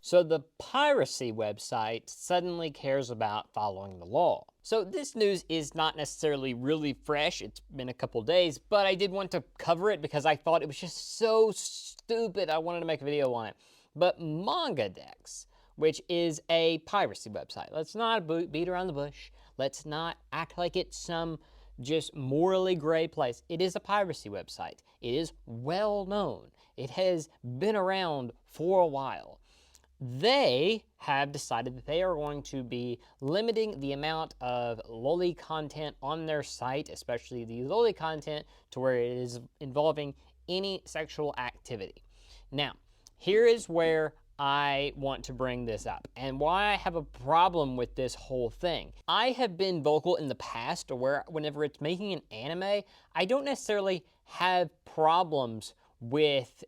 So the piracy website suddenly cares about following the law. So this news is not necessarily really fresh, it's been a couple days, but I did want to cover it because I thought it was just so stupid I wanted to make a video on it. But MangaDex, which is a piracy website, let's not beat around the bush, let's not act like it's some just morally gray place. It is a piracy website. It is well known. It has been around for a while. They have decided that they are going to be limiting the amount of loli content on their site, especially the loli content, to where it is involving any sexual activity. Now, here is where I want to bring this up and why I have a problem with this whole thing. I have been vocal in the past where whenever it's making an anime, I don't necessarily have problems with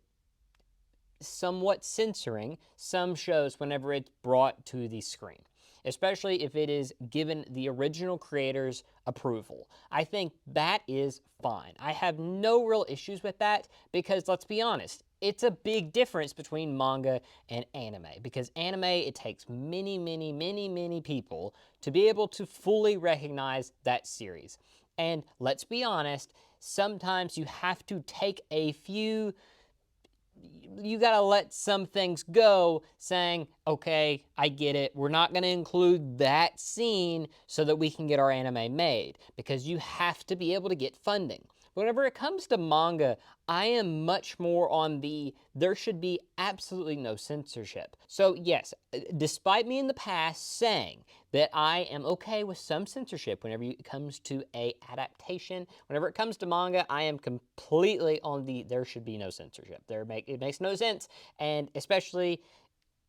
somewhat censoring some shows whenever it's brought to the screen, especially if it is given the original creator's approval. I think that is fine. I have no real issues with that because, let's be honest, it's a big difference between manga and anime, because anime, it takes many people to be able to fully recognize that series. And let's be honest, sometimes you have to take a few, you gotta let some things go, saying, okay, I get it, we're not gonna include that scene so that we can get our anime made, because you have to be able to get funding. Whenever it comes to manga, I am much more on the, there should be absolutely no censorship. So yes, despite me in the past saying that I am okay with some censorship whenever it comes to a adaptation, whenever it comes to manga, I am completely on the, there should be no censorship. It makes no sense, and especially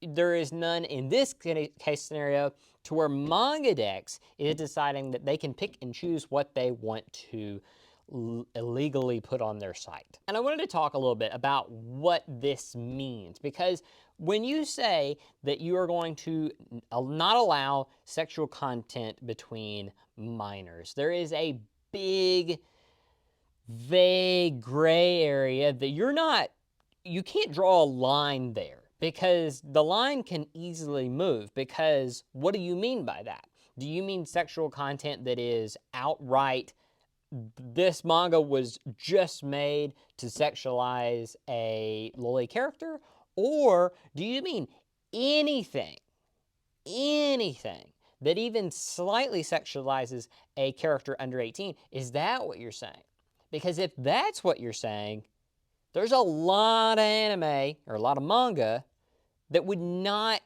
there is none in this case scenario to where MangaDex is deciding that they can pick and choose what they want to illegally put on their site. And I wanted to talk a little bit about what this means, because when you say that you are going to not allow sexual content between minors, there is a big, vague gray area that you can't draw a line there, because the line can easily move. Because what do you mean by that? Do you mean sexual content that is outright, this manga was just made to sexualize a loli character? Or do you mean anything that even slightly sexualizes a character under 18? Is that what you're saying? Because if that's what you're saying, there's a lot of anime or a lot of manga that would not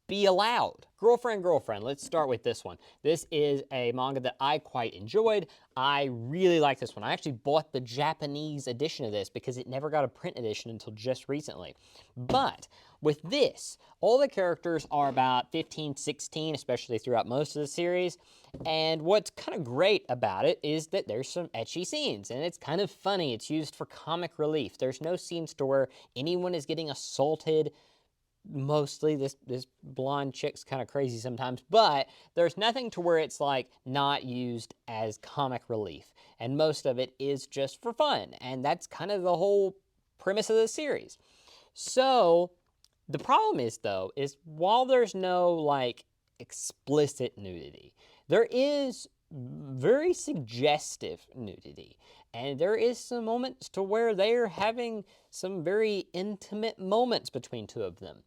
be allowed. Girlfriend, let's start with this one. This is a manga that I quite enjoyed. I really like this one. I actually bought the Japanese edition of this because it never got a print edition until just recently. But with this, all the characters are about 15, 16, especially throughout most of the series. And what's kind of great about it is that there's some ecchi scenes, and it's kind of funny. It's used for comic relief. There's no scenes to where anyone is getting assaulted. Mostly this blonde chick's kind of crazy sometimes, but there's nothing to where it's like not used as comic relief, and most of it is just for fun, and that's kind of the whole premise of the series. So the problem is, though, is while there's no like explicit nudity, there is very suggestive nudity, and there is some moments to where they're having some very intimate moments between two of them.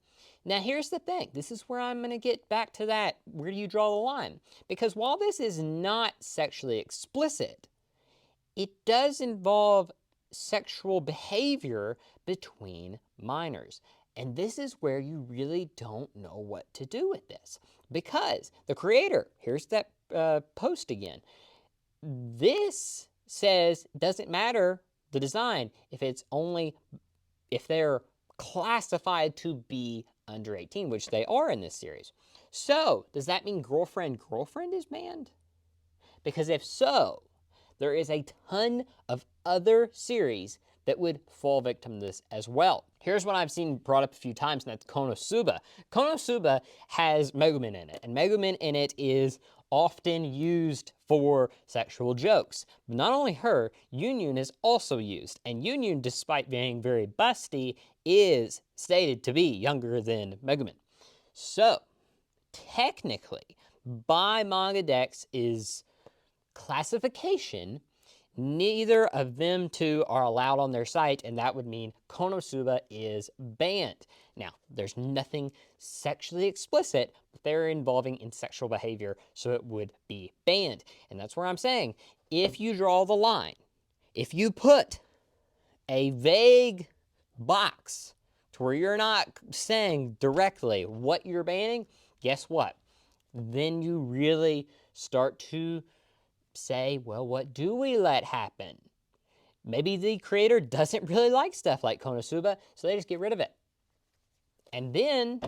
Now, here's the thing. This is where I'm going to get back to that. Where do you draw the line? Because while this is not sexually explicit, it does involve sexual behavior between minors. And this is where you really don't know what to do with this. Because the creator, here's that post again. This says it doesn't matter the design if they're classified to be under 18, which they are in this series. So, does that mean girlfriend is banned? Because if so, there is a ton of other series that would fall victim to this as well. Here's what I've seen brought up a few times, and that's Konosuba. Konosuba has Megumin in it, and Megumin in it is often used for sexual jokes. But not only her, Yunyun is also used, and Yunyun, despite being very busty, is stated to be younger than Megumin. So, technically, by MangaDex's classification, neither of them two are allowed on their site, and that would mean Konosuba is banned. Now, there's nothing sexually explicit, but they're involving in sexual behavior, so it would be banned. And that's where I'm saying, if you draw the line, if you put a vague box to where you're not saying directly what you're banning, guess what? Then you really start to say, well, what do we let happen? Maybe the creator doesn't really like stuff like Konosuba, so they just get rid of it. And then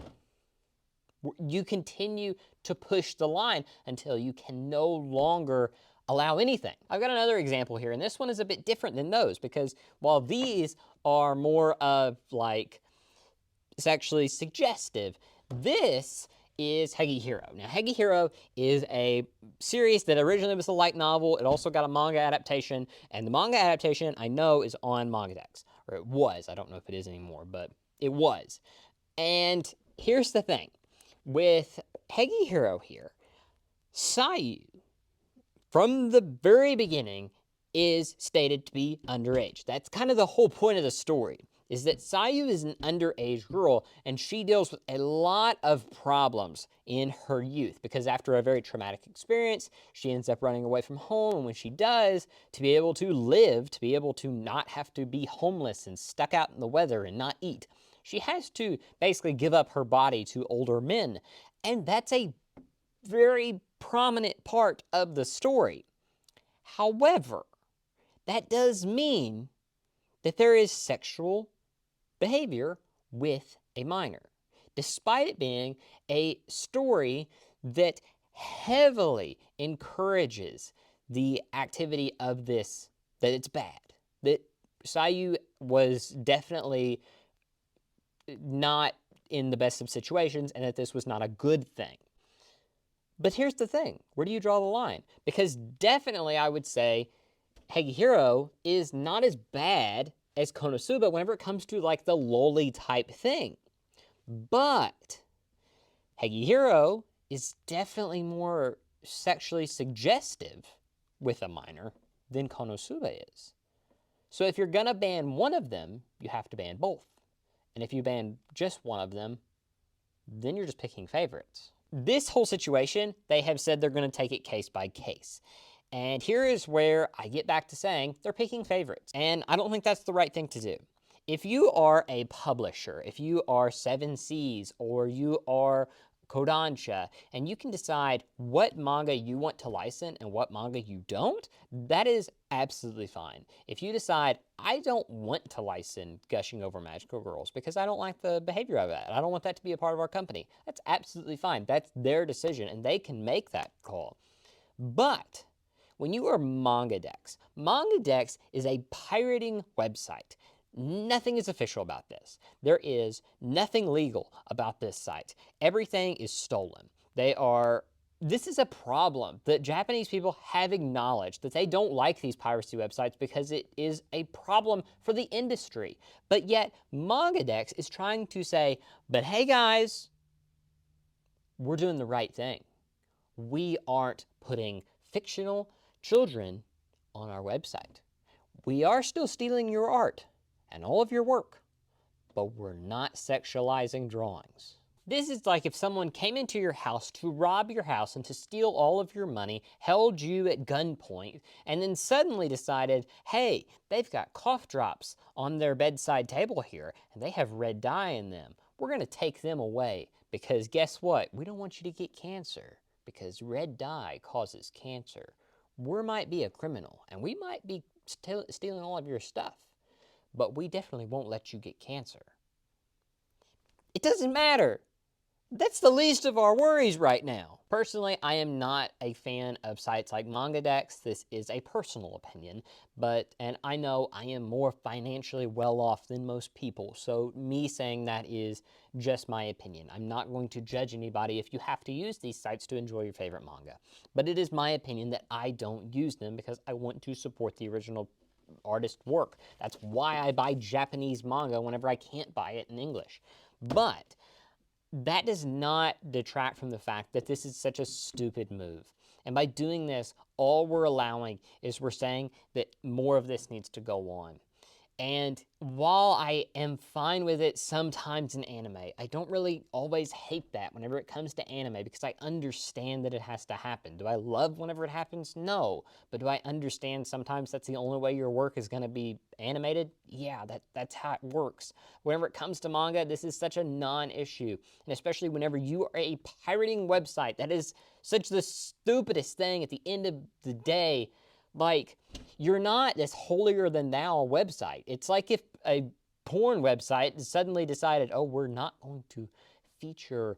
you continue to push the line until you can no longer allow anything. I've got another example here, and this one is a bit different than those, because while these are more of like sexually suggestive, this is Hegihiro. Now, Hegihiro is a series that originally was a light novel. It also got a manga adaptation, and the manga adaptation, I know, is on MangaDex, or it was. I don't know if it is anymore, but it was. And here's the thing. With Hegihiro here, Sayu, from the very beginning, is stated to be underage. That's kind of the whole point of the story, is that Sayu is an underage girl, and she deals with a lot of problems in her youth, because after a very traumatic experience, she ends up running away from home, and when she does, to be able to live, to be able to not have to be homeless and stuck out in the weather and not eat, she has to basically give up her body to older men, and that's a very prominent part of the story. However, that does mean that there is sexual behavior with a minor, despite it being a story that heavily encourages the activity of this, that it's bad, that Sayu was definitely not in the best of situations, and that this was not a good thing. But here's the thing, where do you draw the line? Because definitely I would say Hegihiro is not as bad as Konosuba whenever it comes to like the loli type thing. But Hegihiro is definitely more sexually suggestive with a minor than Konosuba is. So if you're gonna ban one of them, you have to ban both. And if you ban just one of them, then you're just picking favorites. This whole situation, they have said they're gonna take it case by case. And here is where I get back to saying they're picking favorites. And I don't think that's the right thing to do. If you are a publisher, if you are 7 Seas, or you are Kodansha, and you can decide what manga you want to license and what manga you don't, that is absolutely fine. If you decide, I don't want to license Gushing Over Magical Girls because I don't like the behavior of that, I don't want that to be a part of our company, that's absolutely fine. That's their decision, and they can make that call. But when you are MangaDex, MangaDex is a pirating website. Nothing is official about this. There is nothing legal about this site. Everything is stolen. This is a problem that Japanese people have acknowledged, that they don't like these piracy websites because it is a problem for the industry. But yet, MangaDex is trying to say, but hey guys, we're doing the right thing. We aren't putting fictional children on our website. We are still stealing your art and all of your work, but we're not sexualizing drawings. This is like if someone came into your house to rob your house and to steal all of your money, held you at gunpoint, and then suddenly decided, hey, they've got cough drops on their bedside table here, and they have red dye in them. We're gonna take them away, because guess what? We don't want you to get cancer, because red dye causes cancer. We might be a criminal, and we might be stealing all of your stuff, but we definitely won't let you get cancer. It doesn't matter. That's the least of our worries right now. Personally, I am not a fan of sites like MangaDex. This is a personal opinion, and I know I am more financially well off than most people, so me saying that is just my opinion. I'm not going to judge anybody if you have to use these sites to enjoy your favorite manga. But it is my opinion that I don't use them because I want to support the original artist work. That's why I buy Japanese manga whenever I can't buy it in English. But that does not detract from the fact that this is such a stupid move. And by doing this, all we're allowing is we're saying that more of this needs to go on. And while I am fine with it sometimes in anime, I don't really always hate that whenever it comes to anime because I understand that it has to happen. Do I love whenever it happens? No. But do I understand sometimes that's the only way your work is going to be animated? Yeah, that's how it works. Whenever it comes to manga, this is such a non-issue. And especially whenever you are a pirating website, that is such the stupidest thing at the end of the day. Like, you're not this holier than thou website. It's like if a porn website suddenly decided, oh, we're not going to feature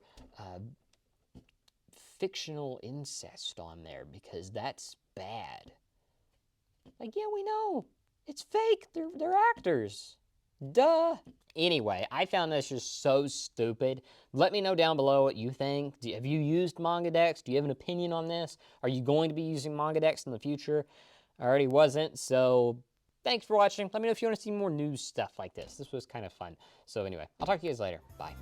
fictional incest on there because that's bad. Like, yeah, we know. It's fake. They're actors. Duh. Anyway, I found this just so stupid. Let me know down below what you think. Have you used MangaDex? Do you have an opinion on this? Are you going to be using MangaDex in the future? I already wasn't, so thanks for watching. Let me know if you want to see more news stuff like this. This was kind of fun. So anyway, I'll talk to you guys later. Bye.